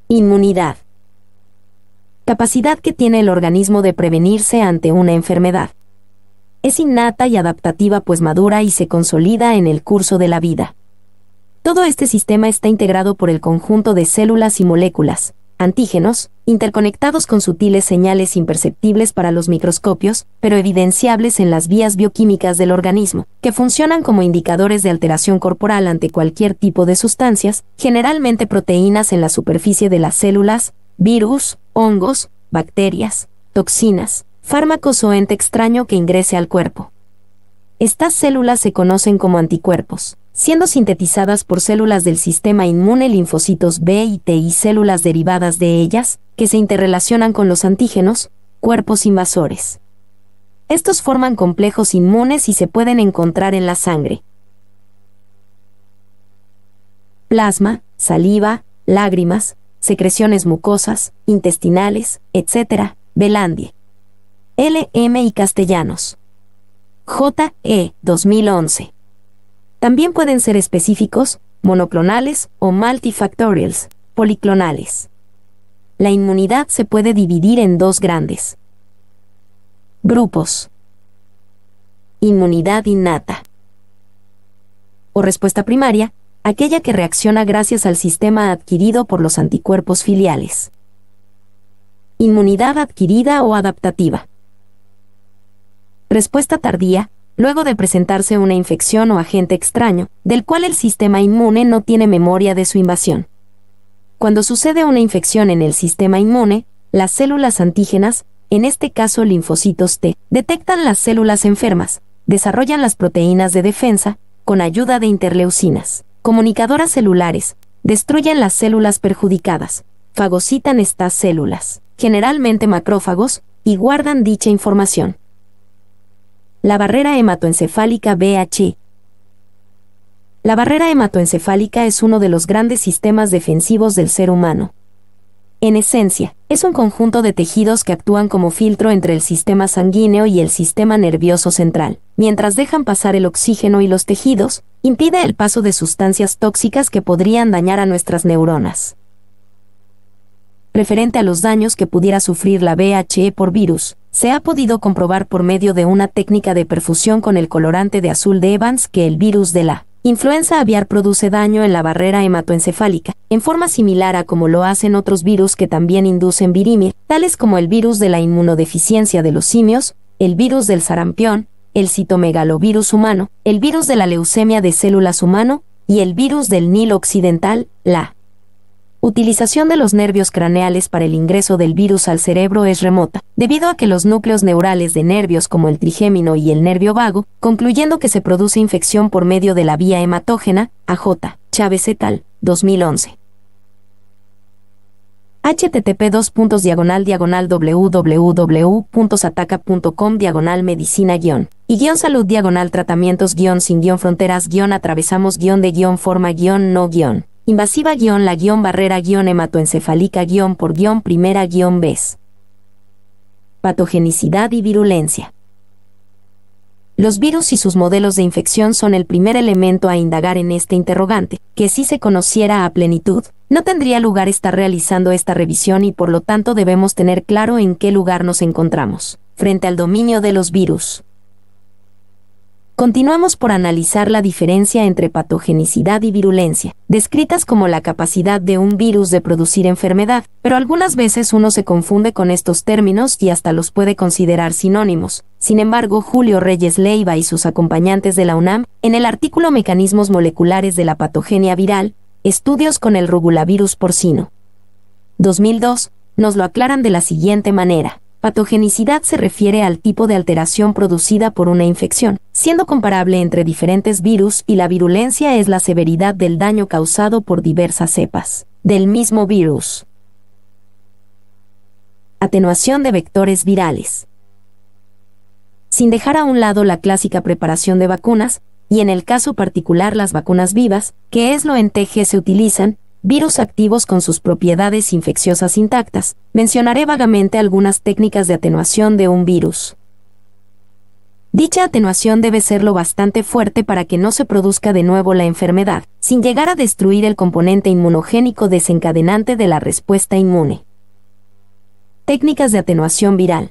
Inmunidad. Capacidad que tiene el organismo de prevenirse ante una enfermedad. Es innata y adaptativa, pues madura y se consolida en el curso de la vida. Todo este sistema está integrado por el conjunto de células y moléculas, antígenos, interconectados con sutiles señales imperceptibles para los microscopios, pero evidenciables en las vías bioquímicas del organismo, que funcionan como indicadores de alteración corporal ante cualquier tipo de sustancias, generalmente proteínas en la superficie de las células, virus, hongos, bacterias, toxinas, fármacos o ente extraño que ingrese al cuerpo. Estas células se conocen como anticuerpos, siendo sintetizadas por células del sistema inmune, linfocitos B y T y células derivadas de ellas, que se interrelacionan con los antígenos, cuerpos invasores. Estos forman complejos inmunes y se pueden encontrar en la sangre, plasma, saliva, lágrimas, secreciones mucosas, intestinales, etc. Belandie. L.M. y Castellanos. J.E. 2011. También pueden ser específicos, monoclonales o multifactorials, policlonales. La inmunidad se puede dividir en dos grandes grupos. Inmunidad innata o respuesta primaria, aquella que reacciona gracias al sistema adquirido por los anticuerpos filiales. Inmunidad adquirida o adaptativa. Respuesta tardía, luego de presentarse una infección o agente extraño, del cual el sistema inmune no tiene memoria de su invasión. Cuando sucede una infección en el sistema inmune, las células antígenas, en este caso linfocitos T, detectan las células enfermas, desarrollan las proteínas de defensa, con ayuda de interleucinas, comunicadoras celulares, destruyen las células perjudicadas, fagocitan estas células, generalmente macrófagos, y guardan dicha información. La barrera hematoencefálica BH. La barrera hematoencefálica es uno de los grandes sistemas defensivos del ser humano. En esencia, es un conjunto de tejidos que actúan como filtro entre el sistema sanguíneo y el sistema nervioso central. Mientras dejan pasar el oxígeno y los tejidos, impide el paso de sustancias tóxicas que podrían dañar a nuestras neuronas. Referente a los daños que pudiera sufrir la VHE por virus, se ha podido comprobar por medio de una técnica de perfusión con el colorante de azul de Evans que el virus de la influenza aviar produce daño en la barrera hematoencefálica, en forma similar a como lo hacen otros virus que también inducen virimia, tales como el virus de la inmunodeficiencia de los simios, el virus del sarampión, el citomegalovirus humano, el virus de la leucemia de células humano y el virus del Nilo occidental, la utilización de los nervios craneales para el ingreso del virus al cerebro es remota, debido a que los núcleos neurales de nervios como el trigémino y el nervio vago, concluyendo que se produce infección por medio de la vía hematógena, A.J. Chávez et al. 2011. http://www.sataka.com/medicina-y-salud-atravesamos-de-forma-de-vez. Invasiva-barrera-hematoencefálica-por-primera-vez. Patogenicidad y virulencia. Los virus y sus modelos de infección son el primer elemento a indagar en este interrogante, que si se conociera a plenitud, no tendría lugar estar realizando esta revisión y por lo tanto debemos tener claro en qué lugar nos encontramos, frente al dominio de los virus. Continuamos por analizar la diferencia entre patogenicidad y virulencia, descritas como la capacidad de un virus de producir enfermedad, pero algunas veces uno se confunde con estos términos y hasta los puede considerar sinónimos. Sin embargo, Julio Reyes Leiva y sus acompañantes de la UNAM, en el artículo Mecanismos moleculares de la patogenia viral, estudios con el rubulavirus porcino 2002, nos lo aclaran de la siguiente manera. Patogenicidad se refiere al tipo de alteración producida por una infección, siendo comparable entre diferentes virus, y la virulencia es la severidad del daño causado por diversas cepas del mismo virus. Atenuación de vectores virales. Sin dejar a un lado la clásica preparación de vacunas, y en el caso particular las vacunas vivas, que es lo en TG se utilizan, virus activos con sus propiedades infecciosas intactas, mencionaré vagamente algunas técnicas de atenuación de un virus. Dicha atenuación debe ser lo bastante fuerte para que no se produzca de nuevo la enfermedad, sin llegar a destruir el componente inmunogénico desencadenante de la respuesta inmune. Técnicas de atenuación viral.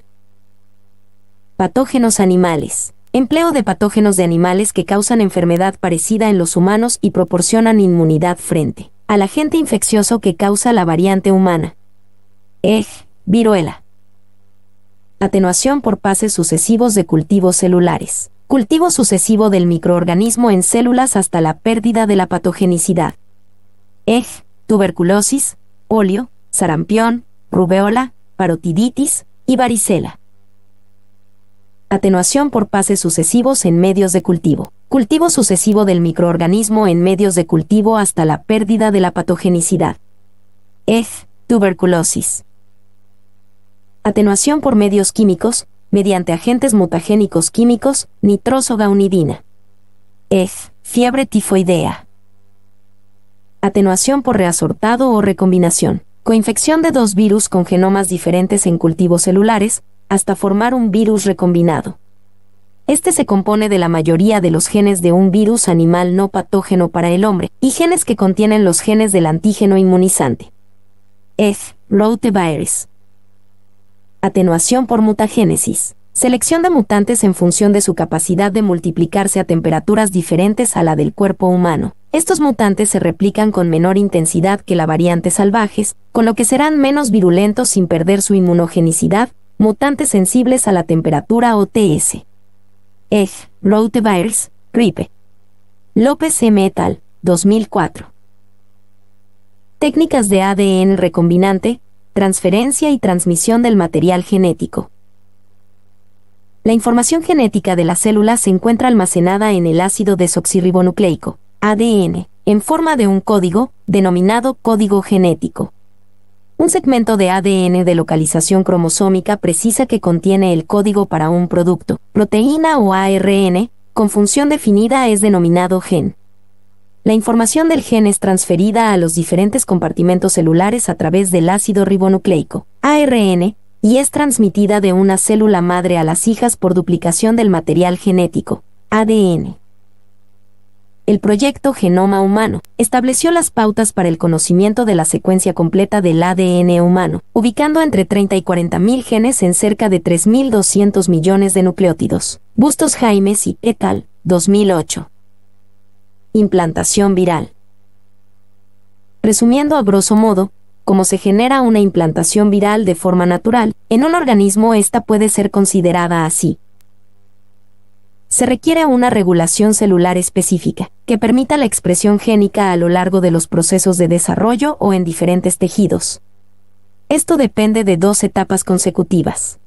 Patógenos animales. Empleo de patógenos de animales que causan enfermedad parecida en los humanos y proporcionan inmunidad frente al agente infeccioso que causa la variante humana. Viruela. Atenuación por pases sucesivos de cultivos celulares. Cultivo sucesivo del microorganismo en células hasta la pérdida de la patogenicidad. Tuberculosis, polio, sarampión, rubeola, parotiditis y varicela. Atenuación por pases sucesivos en medios de cultivo. Cultivo sucesivo del microorganismo en medios de cultivo hasta la pérdida de la patogenicidad. Tuberculosis. Atenuación por medios químicos, mediante agentes mutagénicos químicos, nitrosogaunidina. Fiebre tifoidea. Atenuación por reasortado o recombinación. Coinfección de dos virus con genomas diferentes en cultivos celulares, hasta formar un virus recombinado. Este se compone de la mayoría de los genes de un virus animal no patógeno para el hombre, y genes que contienen los genes del antígeno inmunizante. Rotavirus. Atenuación por mutagénesis. Selección de mutantes en función de su capacidad de multiplicarse a temperaturas diferentes a la del cuerpo humano. Estos mutantes se replican con menor intensidad que las variantes salvajes, con lo que serán menos virulentos sin perder su inmunogenicidad, mutantes sensibles a la temperatura OTS. Rotavirus, gripe. López M. et al., 2004. Técnicas de ADN recombinante, transferencia y transmisión del material genético. La información genética de la célula se encuentra almacenada en el ácido desoxirribonucleico, ADN, en forma de un código, denominado código genético. Un segmento de ADN de localización cromosómica precisa que contiene el código para un producto, proteína o ARN, con función definida es denominado gen. La información del gen es transferida a los diferentes compartimentos celulares a través del ácido ribonucleico, ARN, y es transmitida de una célula madre a las hijas por duplicación del material genético, ADN. El proyecto Genoma Humano estableció las pautas para el conocimiento de la secuencia completa del ADN humano, ubicando entre 30 y 40.000 genes en cerca de 3.200 millones de nucleótidos. Bustos Jaimes y et al., 2008. Implantación viral. Resumiendo a grosso modo, como se genera una implantación viral de forma natural, en un organismo esta puede ser considerada así. Se requiere una regulación celular específica, que permita la expresión génica a lo largo de los procesos de desarrollo o en diferentes tejidos. Esto depende de dos etapas consecutivas.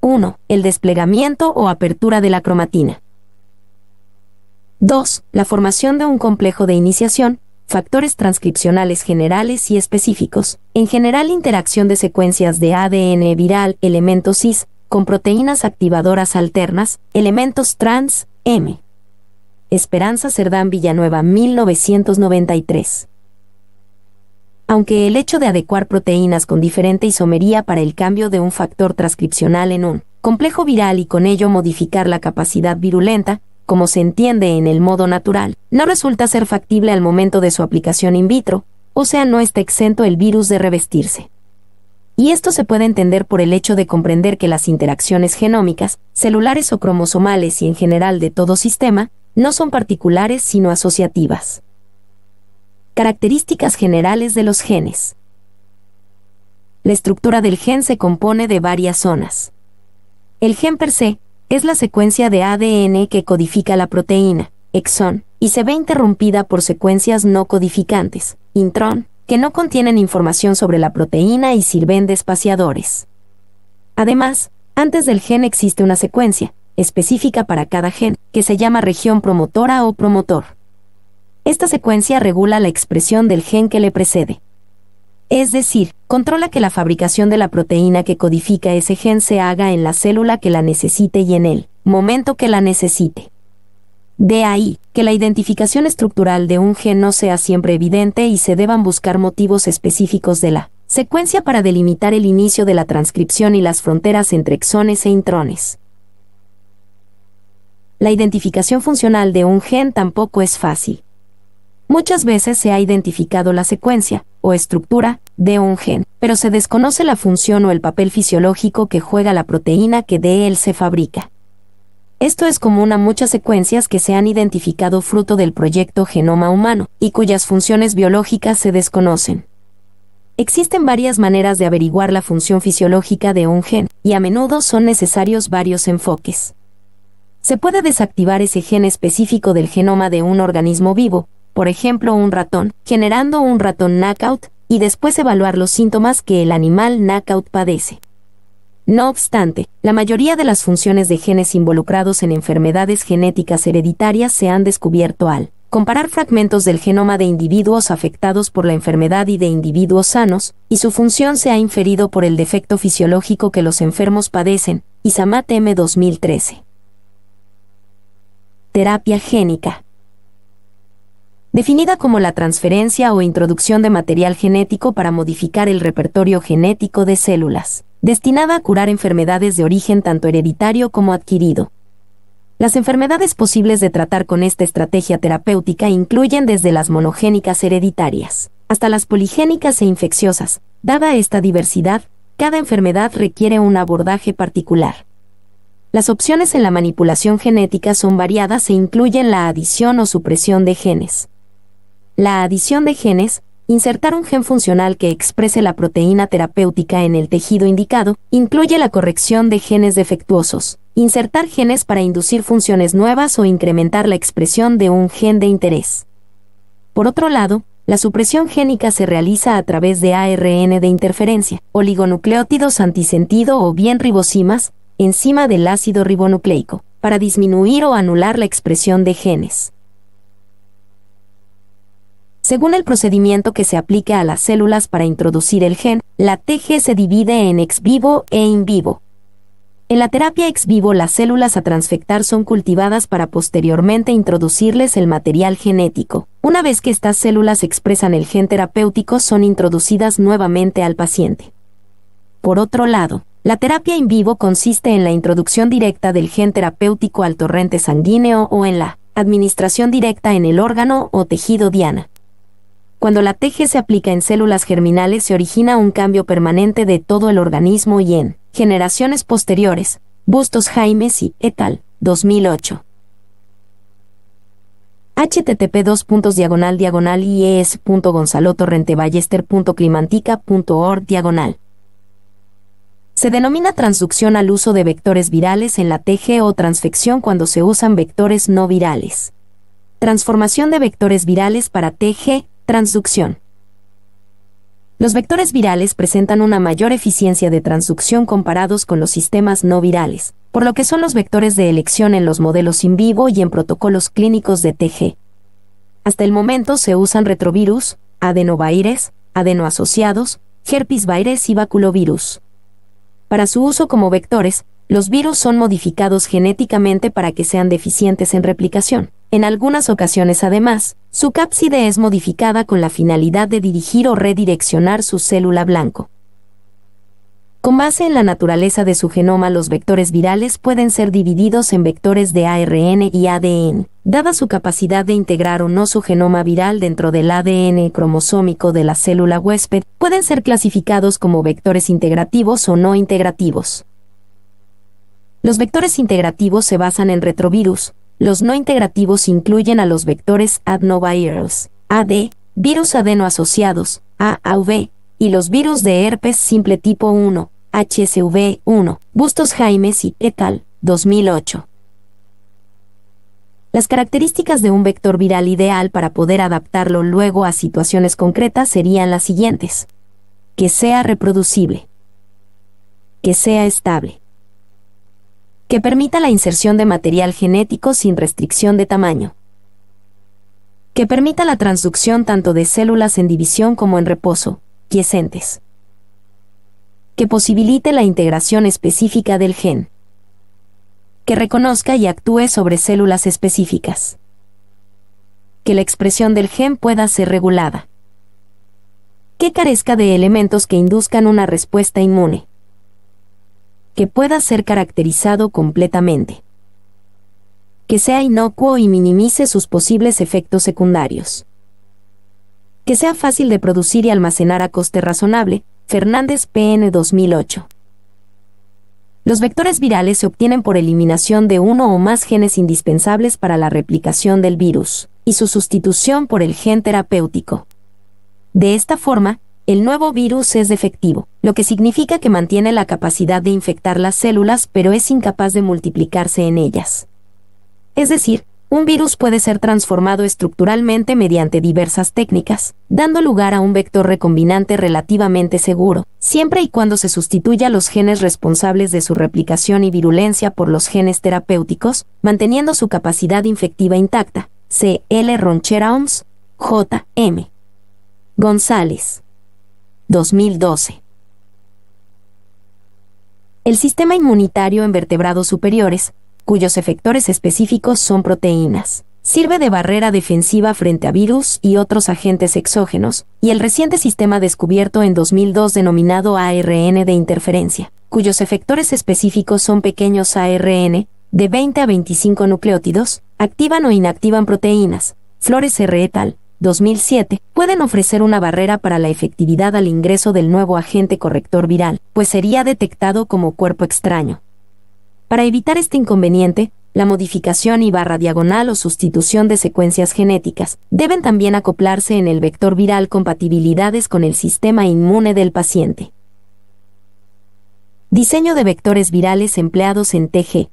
1. El desplegamiento o apertura de la cromatina. 2. La formación de un complejo de iniciación, factores transcripcionales generales y específicos, en general interacción de secuencias de ADN viral, elementos cis, con proteínas activadoras alternas, elementos trans, M. Esperanza Cerdán Villanueva, 1993. Aunque el hecho de adecuar proteínas con diferente isomería para el cambio de un factor transcripcional en un complejo viral y con ello modificar la capacidad virulenta, como se entiende en el modo natural, no resulta ser factible al momento de su aplicación in vitro, o sea, no está exento el virus de revestirse. Y esto se puede entender por el hecho de comprender que las interacciones genómicas, celulares o cromosomales y en general de todo sistema, no son particulares sino asociativas. Características generales de los genes. La estructura del gen se compone de varias zonas. El gen per se es la secuencia de ADN que codifica la proteína, exón, y se ve interrumpida por secuencias no codificantes, intrón, que no contienen información sobre la proteína y sirven de espaciadores. Además, antes del gen existe una secuencia, específica para cada gen, que se llama región promotora o promotor. Esta secuencia regula la expresión del gen que le precede. Es decir, controla que la fabricación de la proteína que codifica ese gen se haga en la célula que la necesite y en el momento que la necesite. De ahí, que la identificación estructural de un gen no sea siempre evidente y se deban buscar motivos específicos de la secuencia para delimitar el inicio de la transcripción y las fronteras entre exones e intrones. la identificación funcional de un gen tampoco es fácil. Muchas veces se ha identificado la secuencia, o estructura, de un gen, pero se desconoce la función o el papel fisiológico que juega la proteína que de él se fabrica. Esto es común a muchas secuencias que se han identificado fruto del proyecto Genoma Humano, y cuyas funciones biológicas se desconocen. Existen varias maneras de averiguar la función fisiológica de un gen, y a menudo son necesarios varios enfoques. Se puede desactivar ese gen específico del genoma de un organismo vivo, por ejemplo un ratón, generando un ratón knockout, y después evaluar los síntomas que el animal knockout padece. No obstante, la mayoría de las funciones de genes involucrados en enfermedades genéticas hereditarias se han descubierto al comparar fragmentos del genoma de individuos afectados por la enfermedad y de individuos sanos, y su función se ha inferido por el defecto fisiológico que los enfermos padecen. Isamat M. 2013. Terapia génica. Definida como la transferencia o introducción de material genético para modificar el repertorio genético de células, destinada a curar enfermedades de origen tanto hereditario como adquirido. Las enfermedades posibles de tratar con esta estrategia terapéutica incluyen desde las monogénicas hereditarias hasta las poligénicas e infecciosas. Dada esta diversidad, cada enfermedad requiere un abordaje particular. Las opciones en la manipulación genética son variadas e incluyen la adición o supresión de genes. La adición de genes, insertar un gen funcional que exprese la proteína terapéutica en el tejido indicado, incluye la corrección de genes defectuosos, insertar genes para inducir funciones nuevas o incrementar la expresión de un gen de interés. Por otro lado, la supresión génica se realiza a través de ARN de interferencia, oligonucleótidos antisentido o bien ribosimas, enzima del ácido ribonucleico, para disminuir o anular la expresión de genes. Según el procedimiento que se aplique a las células para introducir el gen, la TG se divide en ex vivo e in vivo. En la terapia ex vivo, las células a transfectar son cultivadas para posteriormente introducirles el material genético. Una vez que estas células expresan el gen terapéutico, son introducidas nuevamente al paciente. Por otro lado, la terapia in vivo consiste en la introducción directa del gen terapéutico al torrente sanguíneo o en la administración directa en el órgano o tejido diana. Cuando la TG se aplica en células germinales, se origina un cambio permanente de todo el organismo y en generaciones posteriores. Bustos Jaimes y et al. 2008. http://ies.gonzalotorrenteballester.climantica.org/. Se denomina transducción al uso de vectores virales en la TG o transfección cuando se usan vectores no virales. Transformación de vectores virales para TG. Transducción. Los vectores virales presentan una mayor eficiencia de transducción comparados con los sistemas no virales, por lo que son los vectores de elección en los modelos in vivo y en protocolos clínicos de TG. Hasta el momento se usan retrovirus, adenovirus, adenoasociados, herpesvirus y baculovirus. Para su uso como vectores, los virus son modificados genéticamente para que sean deficientes en replicación. En algunas ocasiones, además, su cápside es modificada con la finalidad de dirigir o redireccionar su célula blanco. Con base en la naturaleza de su genoma, los vectores virales pueden ser divididos en vectores de ARN y ADN. Dada su capacidad de integrar o no su genoma viral dentro del ADN cromosómico de la célula huésped, pueden ser clasificados como vectores integrativos o no integrativos. Los vectores integrativos se basan en retrovirus. Los no integrativos incluyen a los vectores adenovirus, AD, virus adenoasociados, AAV, y los virus de herpes simple tipo 1, HSV1, Bustos Jaimes y et al. 2008. Las características de un vector viral ideal para poder adaptarlo luego a situaciones concretas serían las siguientes: que sea reproducible, que sea estable, que permita la inserción de material genético sin restricción de tamaño, que permita la transducción tanto de células en división como en reposo, quiescentes, que posibilite la integración específica del gen, que reconozca y actúe sobre células específicas, que la expresión del gen pueda ser regulada, que carezca de elementos que induzcan una respuesta inmune, que pueda ser caracterizado completamente, que sea inocuo y minimice sus posibles efectos secundarios. Que sea fácil de producir y almacenar a coste razonable. Fernández, PN 2008. Los vectores virales se obtienen por eliminación de uno o más genes indispensables para la replicación del virus, y su sustitución por el gen terapéutico. De esta forma, el nuevo virus es defectivo, lo que significa que mantiene la capacidad de infectar las células pero es incapaz de multiplicarse en ellas. Es decir, un virus puede ser transformado estructuralmente mediante diversas técnicas, dando lugar a un vector recombinante relativamente seguro, siempre y cuando se sustituya los genes responsables de su replicación y virulencia por los genes terapéuticos, manteniendo su capacidad infectiva intacta. C. L. Ronchera-Oms, J. M. González. 2012. El sistema inmunitario en vertebrados superiores, cuyos efectores específicos son proteínas, sirve de barrera defensiva frente a virus y otros agentes exógenos, y el reciente sistema descubierto en 2002 denominado ARN de interferencia, cuyos efectores específicos son pequeños ARN, de 20 a 25 nucleótidos, activan o inactivan proteínas. Flores R. et al. 2007, pueden ofrecer una barrera para la efectividad al ingreso del nuevo agente corrector viral, pues sería detectado como cuerpo extraño. Para evitar este inconveniente, la modificación y barra diagonal o sustitución de secuencias genéticas deben también acoplarse en el vector viral compatibilidades con el sistema inmune del paciente. Diseño de vectores virales empleados en TG.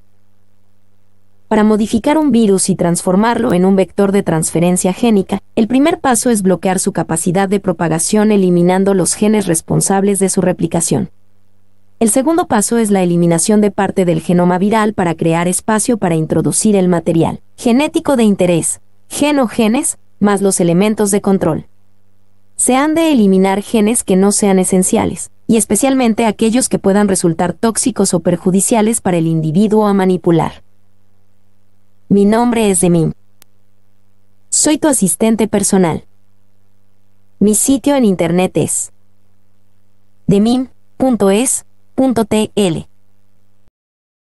Para modificar un virus y transformarlo en un vector de transferencia génica, el primer paso es bloquear su capacidad de propagación eliminando los genes responsables de su replicación. El segundo paso es la eliminación de parte del genoma viral para crear espacio para introducir el material genético de interés, gen o genes, más los elementos de control. Se han de eliminar genes que no sean esenciales, y especialmente aquellos que puedan resultar tóxicos o perjudiciales para el individuo a manipular. Mi nombre es Demim. Soy tu asistente personal. Mi sitio en internet es demim.es.tl